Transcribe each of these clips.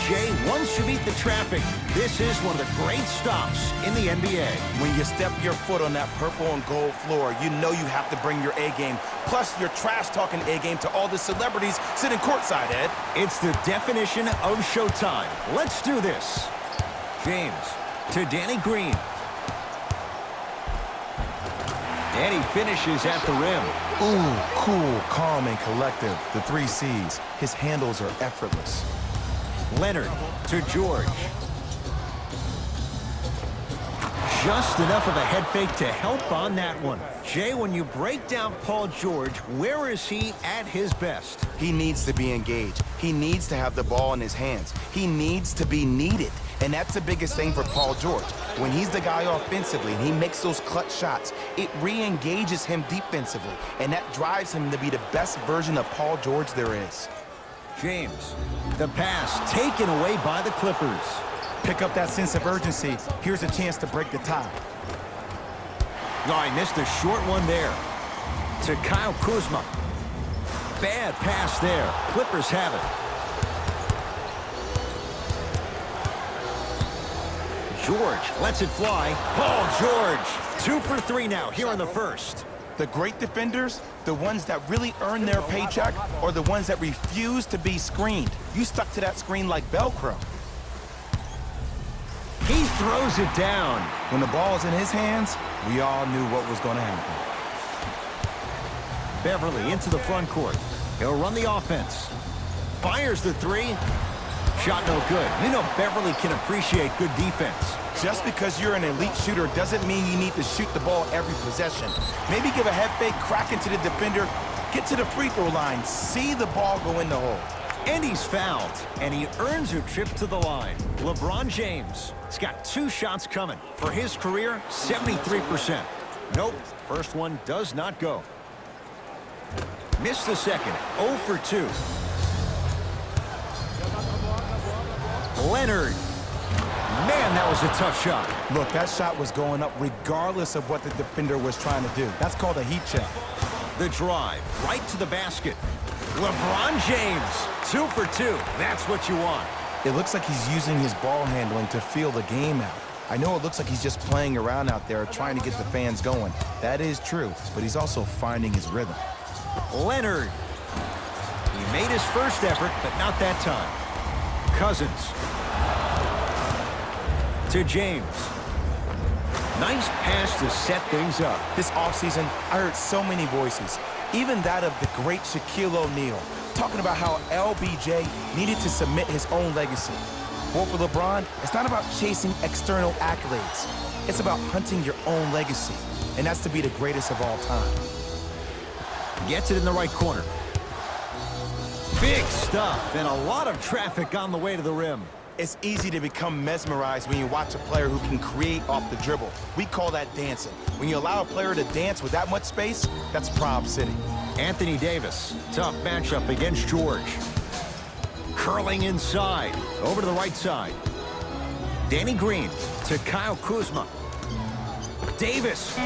Jay, once you beat the traffic, this is one of the great stops in the NBA. When you step your foot on that purple and gold floor, you know you have to bring your A game. Plus, your trash-talking A game to all the celebrities sitting courtside, Ed. It's the definition of showtime. Let's do this. James to Danny Green. And he finishes at the rim. Ooh, cool, calm, and collective. The 3 C's. His handles are effortless. Leonard to George. Just enough of a head fake to help on that one. Jay, when you break down Paul George, where is he at his best? He needs to be engaged. He needs to have the ball in his hands. He needs to be needed. And that's the biggest thing for Paul George. When he's the guy offensively and he makes those clutch shots, it re-engages him defensively. And that drives him to be the best version of Paul George there is. James, the pass taken away by the Clippers. Pick up that sense of urgency. Here's a chance to break the tie. Oh, I missed a short one there. To Kyle Kuzma. Bad pass there. Clippers have it. George lets it fly. Paul George, 2 for 3 now here in the first. The great defenders, the ones that really earn their paycheck, are the ones that refuse to be screened. You stuck to that screen like Velcro. He throws it down. When the ball's in his hands, we all knew what was going to happen. Beverly into the front court. He'll run the offense. Fires the 3. Shot no good. You know Beverly can appreciate good defense. Just because you're an elite shooter doesn't mean you need to shoot the ball every possession. Maybe give a head fake, crack into the defender, get to the free throw line, see the ball go in the hole. And he's fouled, and he earns a trip to the line. LeBron James has got 2 shots coming. For his career, 73%. Nope, first one does not go. Missed the second, 0 for 2. Leonard. Man, that was a tough shot. Look, that shot was going up regardless of what the defender was trying to do. That's called a heat check. The drive, right to the basket. LeBron James, 2 for 2. That's what you want. It looks like he's using his ball handling to feel the game out. I know it looks like he's just playing around out there trying to get the fans going. That is true, but he's also finding his rhythm. Leonard. He made his first effort, but not that time. Cousins. To James. Nice pass to set things up. This offseason, I heard so many voices, even that of the great Shaquille O'Neal, talking about how LBJ needed to submit his own legacy. Well, for LeBron, it's not about chasing external accolades. It's about hunting your own legacy, and that's to be the greatest of all time. Gets it in the right corner. Big stuff, and a lot of traffic on the way to the rim. It's easy to become mesmerized when you watch a player who can create off the dribble. We call that dancing. When you allow a player to dance with that much space, that's Prob City. Anthony Davis, tough matchup against George. Curling inside, over to the right side. Danny Green to Kyle Kuzma. Davis,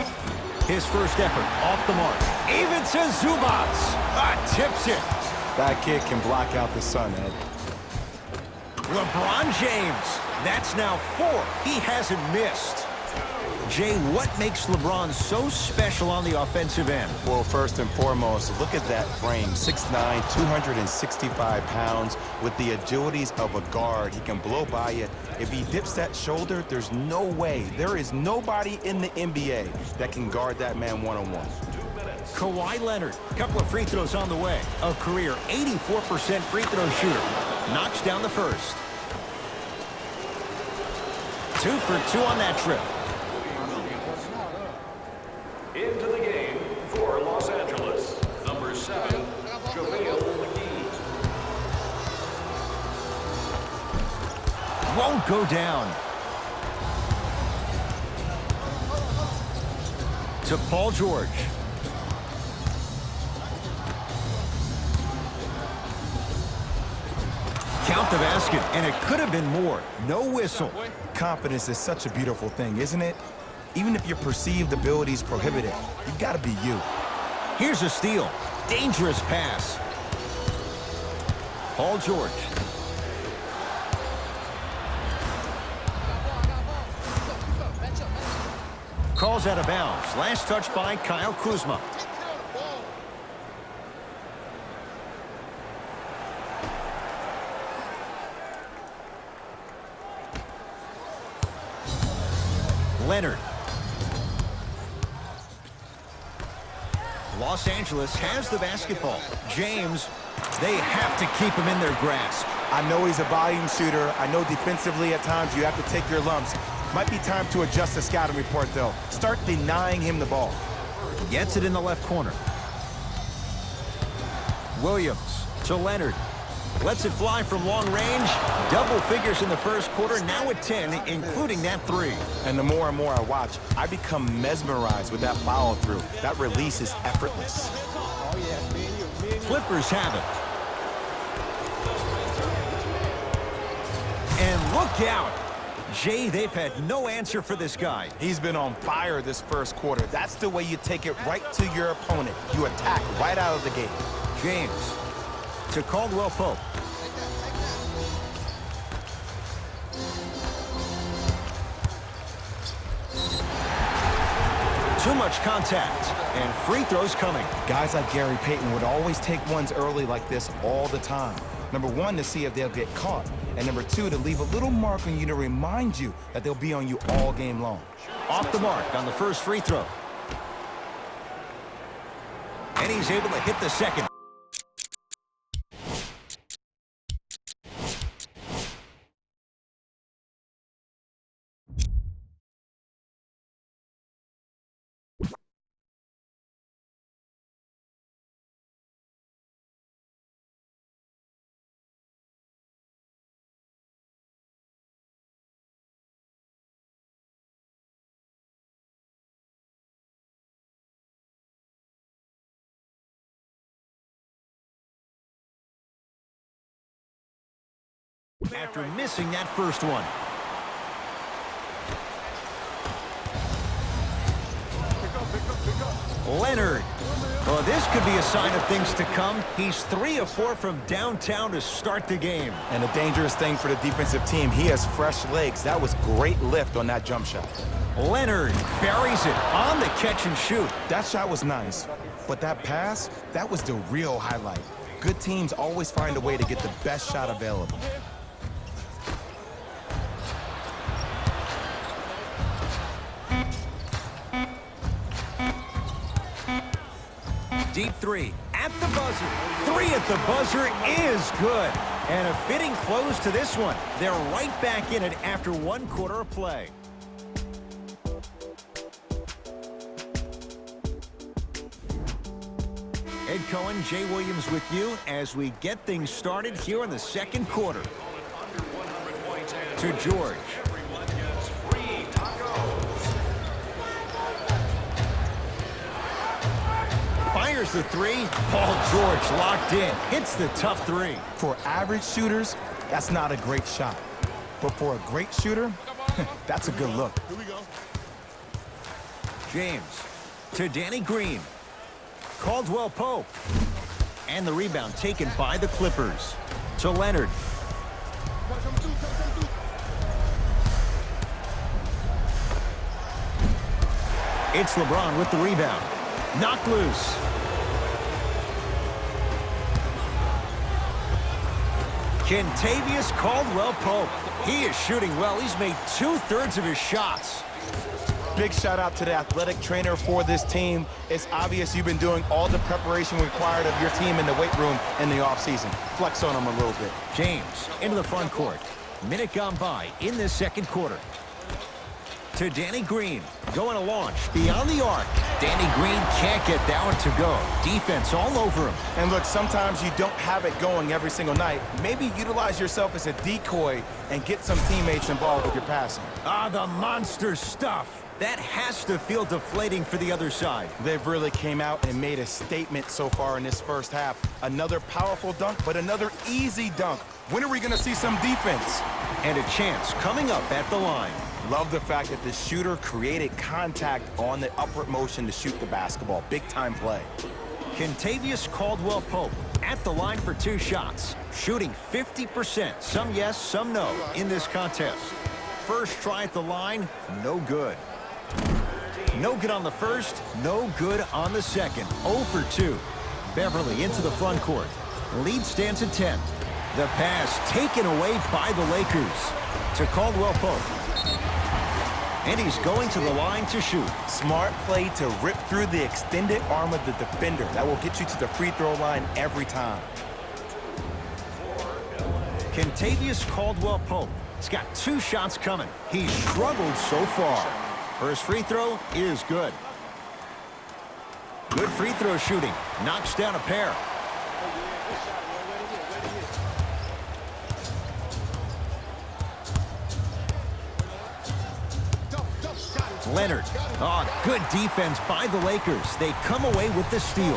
his first effort, off the mark. Even to Zubats, tips it. That kid can block out the sun, Ed. LeBron James, that's now 4. He hasn't missed. Jay, what makes LeBron so special on the offensive end? Well, first and foremost, look at that frame. 6'9", 265 pounds with the agilities of a guard. He can blow by you. If he dips that shoulder, there's no way. There is nobody in the NBA that can guard that man one-on-one. Kawhi Leonard, a couple of free throws on the way. A career 84% free throw shooter. Knocks down the first. 2 for 2 on that trip. Into the game for Los Angeles, number 7, JaVale McGee. Won't go down. To Paul George. Count the basket, and it could have been more. No whistle. Confidence is such a beautiful thing, isn't it? Even if your perceived abilities prohibit it, you've got to be you. Here's a steal. Dangerous pass. Paul George. ball's out of bounds. Last touch by Kyle Kuzma. Leonard. Los Angeles has the basketball. James, they have to keep him in their grasp. I know he's a volume shooter. I know defensively at times you have to take your lumps. Might be time to adjust the scouting report, though. Start denying him the ball. Gets it in the left corner. Williams to Leonard. Lets it fly from long range. Double figures in the first quarter, now at 10, including that three. And the more and more I watch, I become mesmerized with that follow-through. That release is effortless. Clippers have it. And look out. Jay, they've had no answer for this guy. He's been on fire this first quarter. That's the way you take it right to your opponent. You attack right out of the gate. James to Caldwell Pope. Too much contact, and free throws coming. Guys like Gary Payton would always take ones early like this all the time. Number one, to see if they'll get caught. And number two, to leave a little mark on you to remind you that they'll be on you all game long. Off the mark on the first free throw. And he's able to hit the second. After missing that first one. Leonard. Well, this could be a sign of things to come. He's 3 of 4 from downtown to start the game. And a dangerous thing for the defensive team, he has fresh legs. That was great lift on that jump shot. Leonard buries it on the catch and shoot. That shot was nice, but that pass, that was the real highlight. Good teams always find a way to get the best shot available. Deep three at the buzzer. 3 at the buzzer is good. And a fitting close to this one. They're right back in it after 1 quarter of play. Ed Cohen, Jay Williams with you as we get things started here in the second quarter. To George. Fires the 3. Paul George locked in. Hits the tough 3. For average shooters, that's not a great shot. But for a great shooter, that's a good look. James to Danny Green. Caldwell Pope. And the rebound taken by the Clippers. To Leonard. It's LeBron with the rebound. Knocked loose. Kentavious Caldwell Pope. He is shooting well. He's made 2/3 of his shots. Big shout out to the athletic trainer for this team. It's obvious you've been doing all the preparation required of your team in the weight room in the offseason. Flex on them a little bit. James into the front court. Minute gone by in this second quarter. To Danny Green. Going to launch beyond the arc. Danny Green can't get that one to go. Defense all over him. And look, sometimes you don't have it going every single night. Maybe utilize yourself as a decoy and get some teammates involved with your passing. Ah, the monster stuff. That has to feel deflating for the other side. They've really came out and made a statement so far in this first half. Another powerful dunk, but another easy dunk. When are we going to see some defense? And a chance coming up at the line. Love the fact that the shooter created contact on the upward motion to shoot the basketball. Big time play. Kentavious Caldwell Pope at the line for 2 shots. Shooting 50%. Some yes, some no in this contest. First try at the line, no good. No good on the first, no good on the second. 0 for 2. Beverly into the front court. Lead stands at 10. The pass taken away by the Lakers to Caldwell Pope. And he's going to the line to shoot. Smart play to rip through the extended arm of the defender. That will get you to the free throw line every time. Kentavious Caldwell-Pope. He's got 2 shots coming. He's struggled so far. First free throw is good. Good free throw shooting. Knocks down a pair. Leonard. Oh, good defense by the Lakers. They come away with the steal.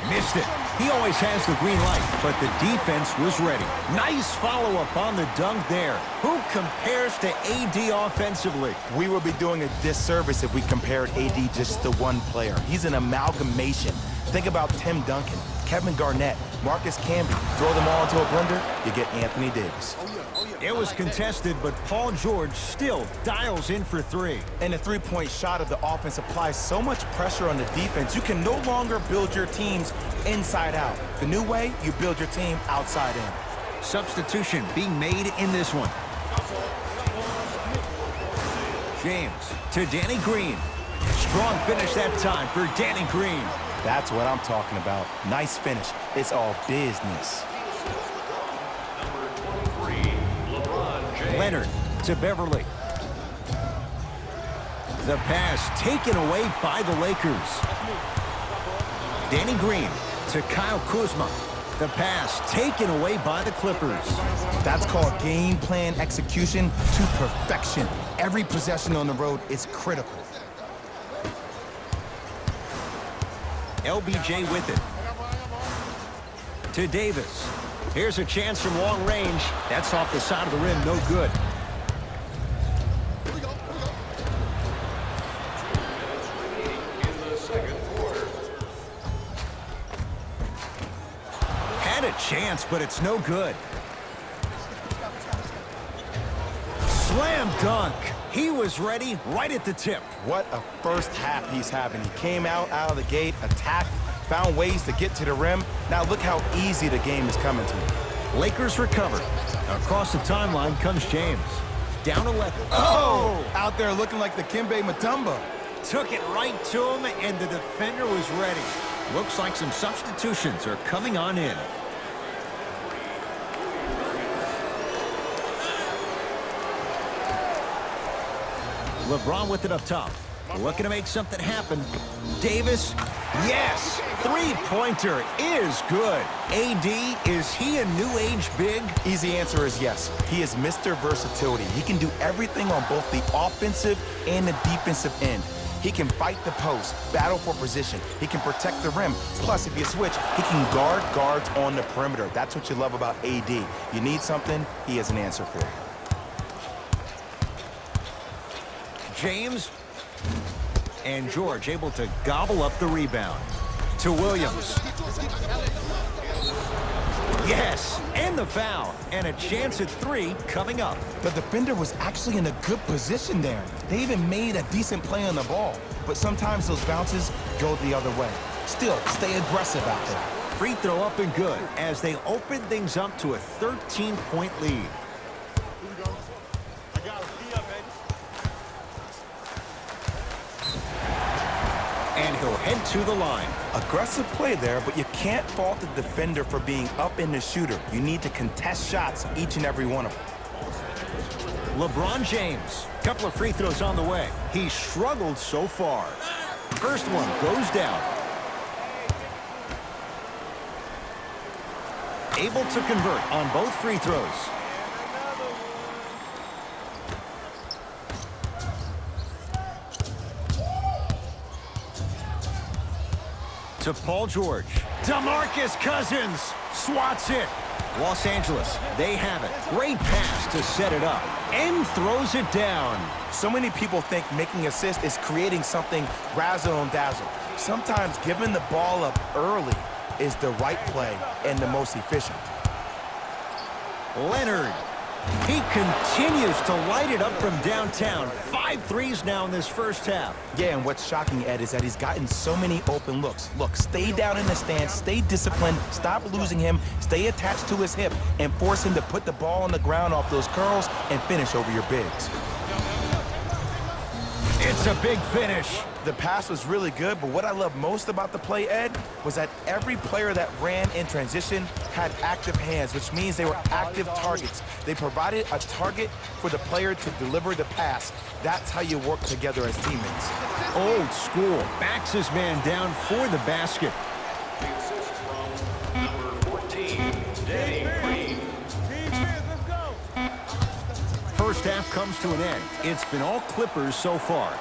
Missed it. He always has the green light, but the defense was ready. Nice follow-up on the dunk there. Who compares to AD offensively? We would be doing a disservice if we compared AD just to one player. He's an amalgamation. Think about Tim Duncan, Kevin Garnett, Marcus Camby. Throw them all into a blender, you get Anthony Davis. It was contested, but Paul George still dials in for 3. And the three-point shot of the offense applies so much pressure on the defense, you can no longer build your teams inside out. The new way, you build your team outside in. Substitution being made in this one. James to Danny Green. Strong finish that time for Danny Green. That's what I'm talking about. Nice finish. It's all business. Leonard to Beverly. The pass taken away by the Lakers. Danny Green to Kyle Kuzma. The pass taken away by the Clippers. That's called game plan execution to perfection. Every possession on the road is critical. LBJ with it. To Davis. Here's a chance from long range. That's off the side of the rim, no good. Had a chance, but it's no good. Slam dunk. He was ready right at the tip. What a first half he's having. He came out of the gate, attacked, found ways to get to the rim. Now look how easy the game is coming to him. Lakers recover. Across the timeline comes James. Down 11. Oh! Out there looking like the Kimbe Mutombo. Took it right to him, and the defender was ready. Looks like some substitutions are coming on in. LeBron with it up top. Looking to make something happen. Davis, yes! Three-pointer is good. AD, is he a new age big? Easy answer is yes. He is Mr. Versatility. He can do everything on both the offensive and the defensive end. He can fight the post, battle for position. He can protect the rim. Plus, if you switch, he can guard guards on the perimeter. That's what you love about AD. You need something, he has an answer for it. James and George able to gobble up the rebound. To Williams. Yes, and the foul. And a chance at 3 coming up. The defender was actually in a good position there. They even made a decent play on the ball. But sometimes those bounces go the other way. Still, stay aggressive out there. Free throw up and good as they open things up to a 13-point lead. And he'll head to the line. Aggressive play there, but you can't fault the defender for being up in the shooter. You need to contest shots, each and every one of them. LeBron James, couple of free throws on the way. He struggled so far. First one goes down. Able to convert on both free throws. To Paul George. DeMarcus Cousins swats it. Los Angeles, they have it. Great pass to set it up. And throws it down. So many people think making assists is creating something razzle and dazzle. Sometimes giving the ball up early is the right play and the most efficient. Leonard. He continues to light it up from downtown. 5 threes now in this first half. Yeah, and what's shocking, Ed, is that he's gotten so many open looks. Look, stay down in the stance, stay disciplined, stop losing him, stay attached to his hip, and force him to put the ball on the ground off those curls and finish over your bigs. It's a big finish. The pass was really good, but what I love most about the play, Ed, was that every player that ran in transition had active hands, which means they were active targets. They provided a target for the player to deliver the pass. That's how you work together as teammates. Old school. Backs his man down for the basket. The assist from number 14, Danny Green. First half comes to an end. It's been all Clippers so far.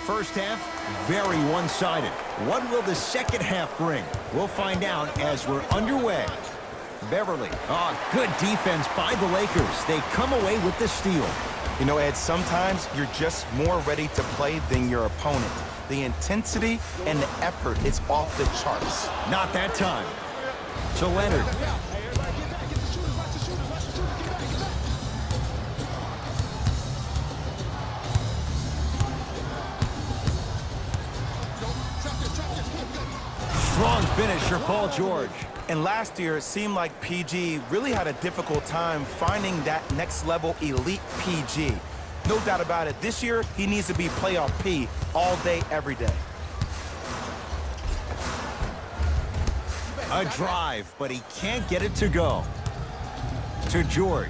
First half, very one-sided. What will the second half bring? We'll find out as we're underway. Beverly, good defense by the Lakers. They come away with the steal. You know, Ed, sometimes you're just more ready to play than your opponent. The intensity and the effort is off the charts. Not that time. To Leonard. Strong finish for Paul George. And last year, it seemed like PG really had a difficult time finding that next level elite PG. No doubt about it, this year, he needs to be playoff P all day, every day. A drive, but he can't get it to go. To George.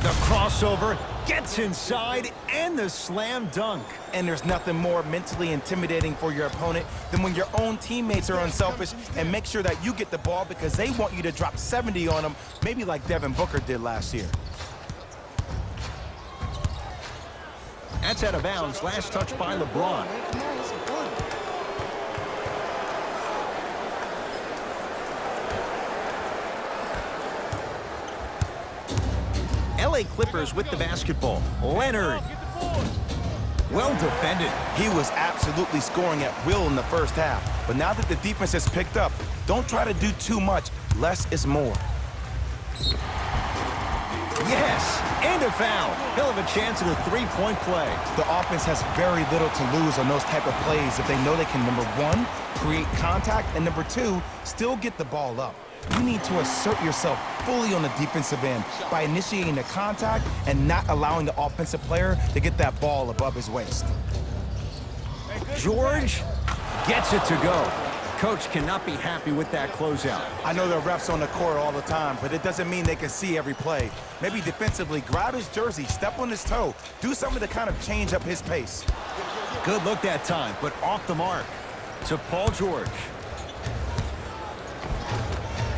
The crossover gets inside and the slam dunk. And there's nothing more mentally intimidating for your opponent than when your own teammates are unselfish and make sure that you get the ball because they want you to drop 70 on them, maybe like Devin Booker did last year. That's out of bounds. Last touch by LeBron. LA Clippers with the basketball. Leonard. Well defended. He was absolutely scoring at will in the first half. But now that the defense has picked up, don't try to do too much. Less is more. Yes, and a foul. He'll have a chance at a three-point play. The offense has very little to lose on those type of plays if they know they can, number one, create contact, and number two, still get the ball up. You need to assert yourself fully on the defensive end by initiating the contact and not allowing the offensive player to get that ball above his waist. George gets it to go. Coach cannot be happy with that closeout. I know there are refs on the court all the time, but it doesn't mean they can see every play. Maybe defensively, grab his jersey, step on his toe, do something to kind of change up his pace. Good look that time, but off the mark. To Paul George.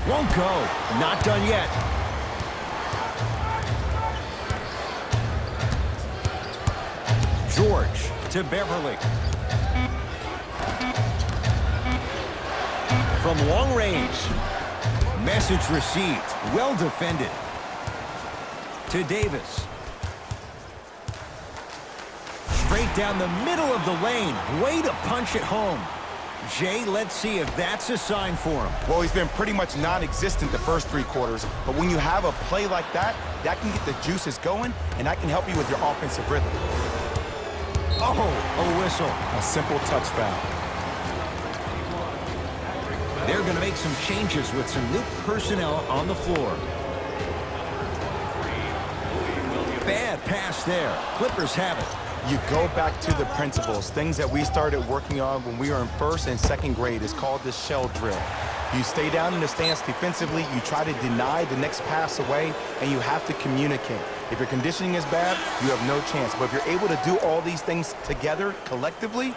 Won't go. Not done yet. George to Beverly. From long range. Message received. Well defended. To Davis. Straight down the middle of the lane. Way to punch it home. Jay, let's see if that's a sign for him. Well, he's been pretty much non-existent the first three quarters, but when you have a play like that, that can get the juices going, and that can help you with your offensive rhythm. Oh, a whistle. A simple touch foul. They're going to make some changes with some new personnel on the floor. Bad pass there. Clippers have it. You go back to the principles, things that we started working on when we were in first and second grade. It's called the shell drill. You stay down in the stance defensively, you try to deny the next pass away, and you have to communicate. If your conditioning is bad, you have no chance. But if you're able to do all these things together, collectively,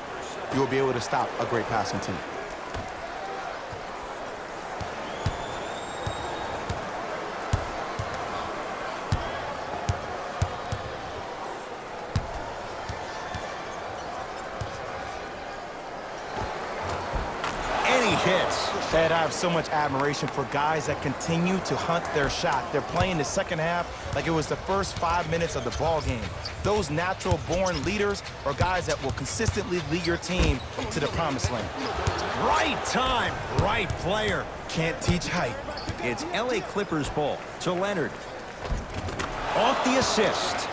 you will be able to stop a great passing team. Hits. Ed, I have so much admiration for guys that continue to hunt their shot. They're playing the second half like it was the first 5 minutes of the ball game. Those natural-born leaders are guys that will consistently lead your team to the promised land. Right time, right player. Can't teach height. It's LA Clippers ball to Leonard. Off the assist.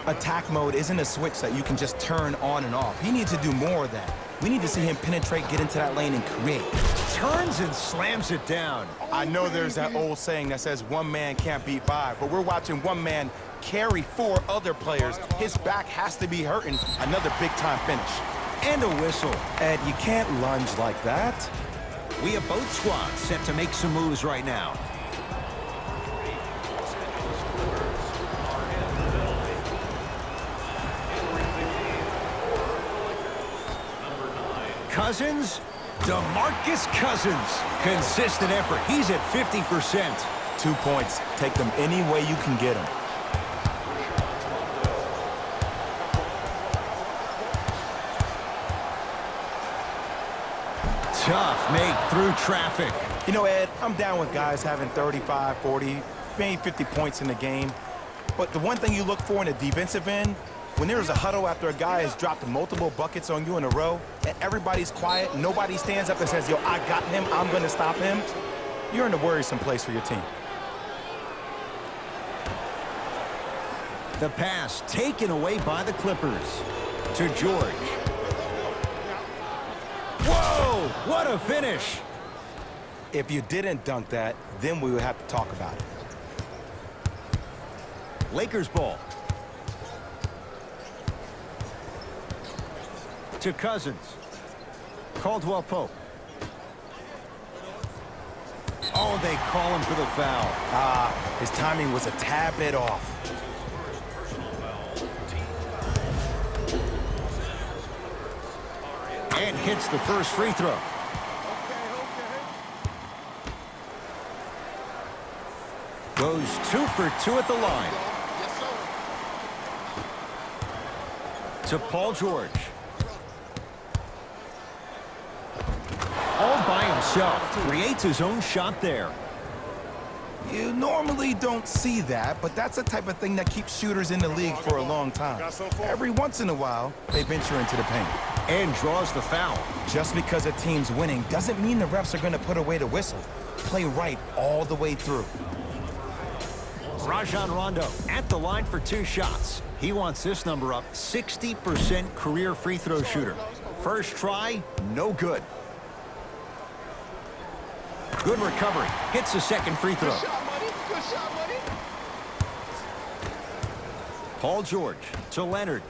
Attack mode isn't a switch that you can just turn on and off. He needs to do more of that. We need to see him penetrate, get into that lane, and create. Turns and slams it down. I know there's that old saying that says one man can't beat five, but we're watching one man carry 4 other players. His back has to be hurting. Another big-time finish. And a whistle. Ed, you can't lunge like that. We have both squads set to make some moves right now. Cousins, DeMarcus Cousins. Consistent effort. He's at 50%. 2 points. Take them any way you can get them. Tough make through traffic. You know, Ed, I'm down with guys having 35, 40, maybe 50 points in the game. But the one thing you look for in the defensive end, when there's a huddle after a guy has dropped multiple buckets on you in a row, and everybody's quiet, nobody stands up and says, yo, I got him, I'm going to stop him, you're in a worrisome place for your team. The pass taken away by the Clippers to George. Whoa, what a finish. If you didn't dunk that, then we would have to talk about it. Lakers ball. To Cousins. Caldwell Pope. Oh, they call him for the foul. His timing was a tad bit off. And hits the first free throw. Goes 2 for 2 at the line. To Paul George. All by himself. Creates his own shot there. You normally don't see that, but that's the type of thing that keeps shooters in the league for a long time. Every once in a while, they venture into the paint. And draws the foul. Just because a team's winning doesn't mean the refs are going to put away the whistle. Play right all the way through. Rajon Rondo at the line for 2 shots. He wants this number up. 60% career free throw shooter. First try, no good. Good recovery. Hits the second free throw. Good shot, buddy. Paul George to Leonard.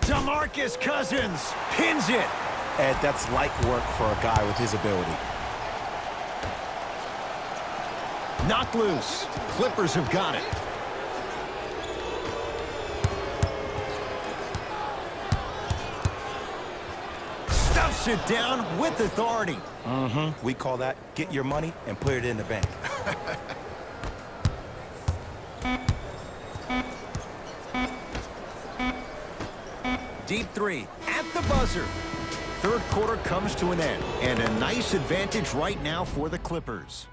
DeMarcus Cousins pins it. Ed, that's light work for a guy with his ability. Knocked loose. Clippers have got it. Stuffs it down with authority. We call that get your money and put it in the bank. Deep 3 at the buzzer. Third quarter comes to an end, and a nice advantage right now for the Clippers.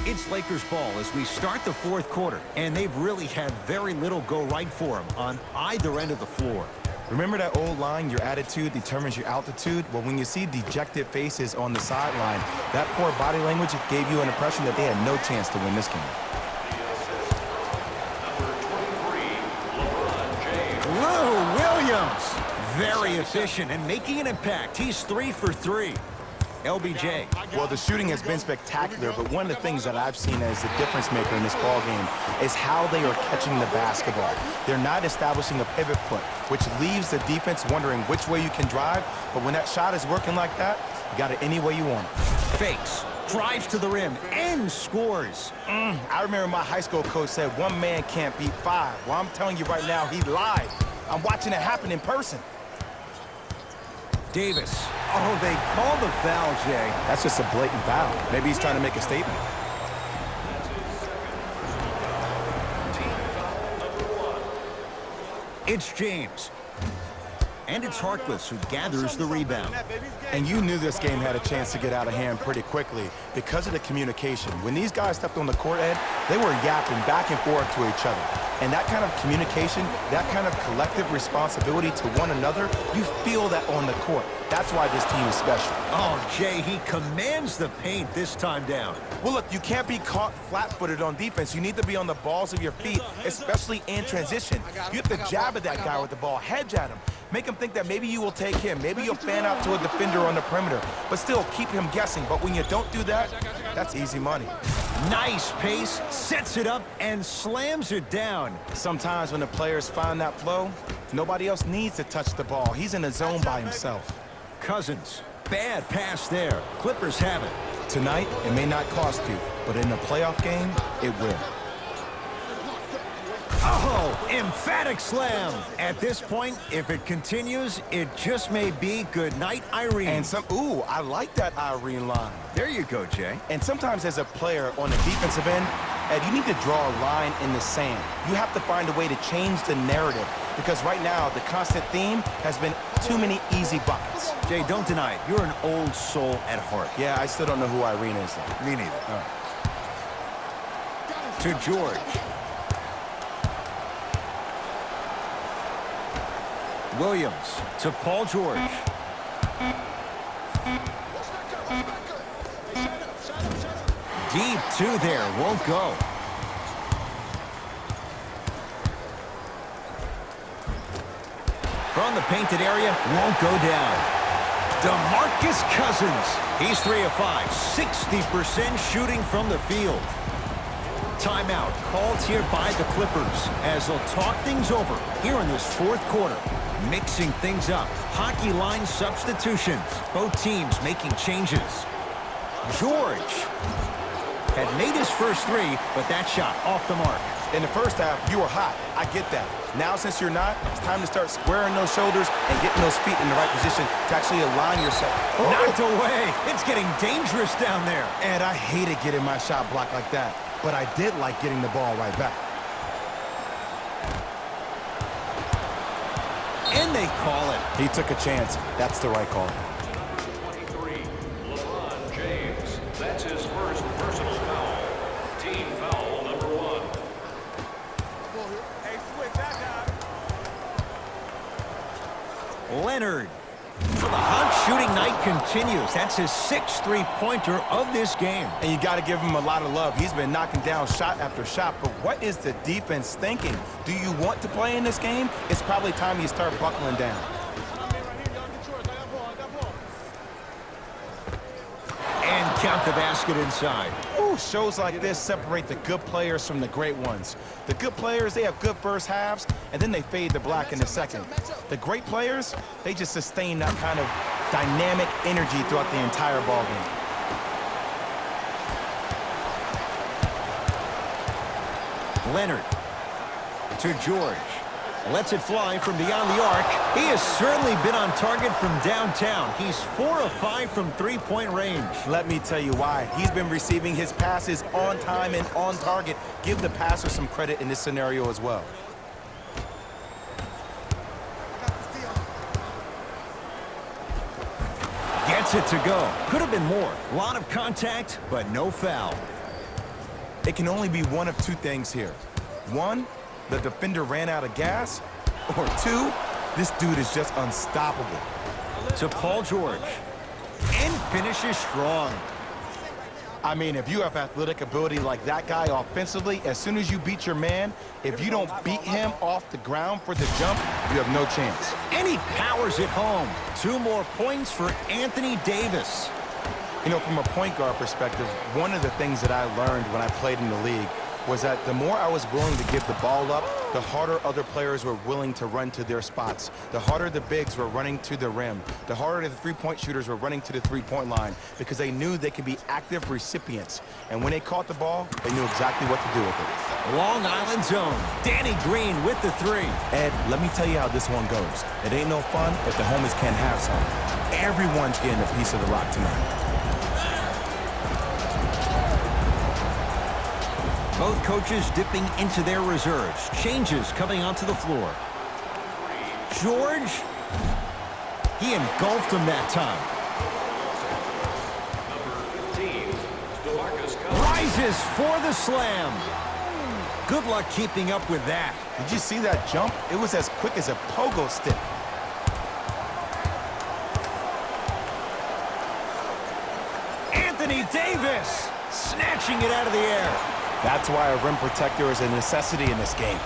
It's Lakers ball as we start the fourth quarter, and they've really had very little go right for them on either end of the floor. Remember that old line, your attitude determines your altitude? Well, when you see dejected faces on the sideline, that poor body language gave you an impression that they had no chance to win this game. Lou Williams, very efficient and making an impact. He's 3 for 3. LBJ. Well, the shooting has been spectacular, but one of the things that I've seen as the difference maker in this ball game is how they are catching the basketball. They're not establishing a pivot foot, which leaves the defense wondering which way you can drive, but when that shot is working like that, you got it any way you want it. Fakes, drives to the rim, and scores. I remember my high school coach said one man can't beat 5. Well, I'm telling you right now, he lied. I'm watching it happen in person. Davis. Oh, they call the foul, Jay. That's just a blatant foul. Maybe he's trying to make a statement. It's James. And it's Harkless who gathers the rebound. And you knew this game had a chance to get out of hand pretty quickly because of the communication. When these guys stepped on the court, Ed, they were yapping back and forth to each other. And that kind of communication, that kind of collective responsibility to one another, you feel that on the court. That's why this team is special. Oh, Jay, he commands the paint this time down. Well, look, you can't be caught flat-footed on defense. You need to be on the balls of your feet, especially in transition. You have to jab at that guy with the ball, hedge at him. Make him think that maybe you will take him. Maybe you'll fan out to a defender on the perimeter. But still, keep him guessing. But when you don't do that, that's easy money. Nice pace, sets it up, and slams it down. Sometimes when the players find that flow, nobody else needs to touch the ball. He's in a zone by himself. Cousins, bad pass there. Clippers have it. Tonight, it may not cost you, but in a playoff game, it will. Oh, emphatic slam. At this point, if it continues, it just may be good night, Irene. And ooh, I like that Irene line. There you go, Jay. And sometimes as a player on the defensive end, Ed, you need to draw a line in the sand. You have to find a way to change the narrative because right now, the constant theme has been too many easy buckets. Jay, don't deny it. You're an old soul at heart. Yeah, I still don't know who Irene is, though. Me neither. To George. Williams to Paul George. Deep two there, won't go. From the painted area, won't go down. DeMarcus Cousins. He's 3 of 5, 60% shooting from the field. Timeout called here by the Clippers as they'll talk things over here in this fourth quarter. Mixing things up. Hockey line substitutions. Both teams making changes. George had made his first three, but that shot off the mark. In the first half, you were hot. I get that. Now, since you're not, it's time to start squaring those shoulders and getting those feet in the right position to actually align yourself. Knocked away. It's getting dangerous down there. And I hated getting my shot blocked like that, but I did like getting the ball right back. And they call it. He took a chance. That's the right call. 23, LeBron James. That's his first personal foul. Team foul number 1. Leonard. So the hot shooting night continues. That's his 6th three-pointer of this game. And you got to give him a lot of love. He's been knocking down shot after shot. But what is the defense thinking? Do you want to play in this game? It's probably time you start buckling down. And count the basket inside. Ooh, shows like this separate the good players from the great ones. The good players, they have good first halves, and then they fade to black in the second. The great players, they just sustain that kind of dynamic energy throughout the entire ball game. Leonard to George. Lets it fly from beyond the arc. He has certainly been on target from downtown. He's 4 of 5 from three-point range. Let me tell you why. He's been receiving his passes on time and on target. Give the passer some credit in this scenario as well. Gets it to go. Could have been more. A lot of contact, but no foul. It can only be one of two things here. One, the defender ran out of gas, or two, this dude is just unstoppable. To Paul George. And finishes strong. I mean, if you have athletic ability like that guy offensively, as soon as you beat your man, if you don't beat him off the ground for the jump, you have no chance. And he powers it home. 2 more points for Anthony Davis. You know, from a point guard perspective, one of the things that I learned when I played in the league was that the more I was willing to give the ball up, the harder other players were willing to run to their spots. The harder the bigs were running to the rim. The harder the three-point shooters were running to the three-point line because they knew they could be active recipients. And when they caught the ball, they knew exactly what to do with it. Long Island zone. Danny Green with the 3. Ed, let me tell you how this one goes. It ain't no fun if the homies can't have some. Everyone's getting a piece of the rock tonight. Both coaches dipping into their reserves. Changes coming onto the floor. George. He engulfed him that time. Number 15, DeMarcus Cousins. Rises for the slam. Good luck keeping up with that. Did you see that jump? It was as quick as a pogo stick. Anthony Davis snatching it out of the air. That's why a rim protector is a necessity in this game.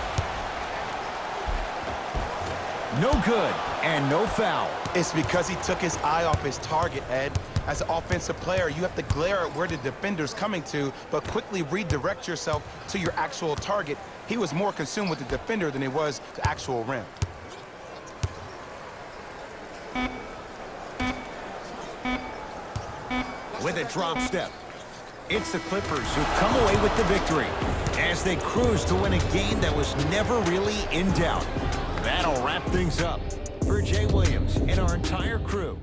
No good and no foul. It's because he took his eye off his target, Ed. As an offensive player, you have to glare at where the defender's coming to, but quickly redirect yourself to your actual target. He was more consumed with the defender than he was the actual rim. With a drop step. It's the Clippers who come away with the victory as they cruise to win a game that was never really in doubt. That'll wrap things up. For Jay Williams and our entire crew,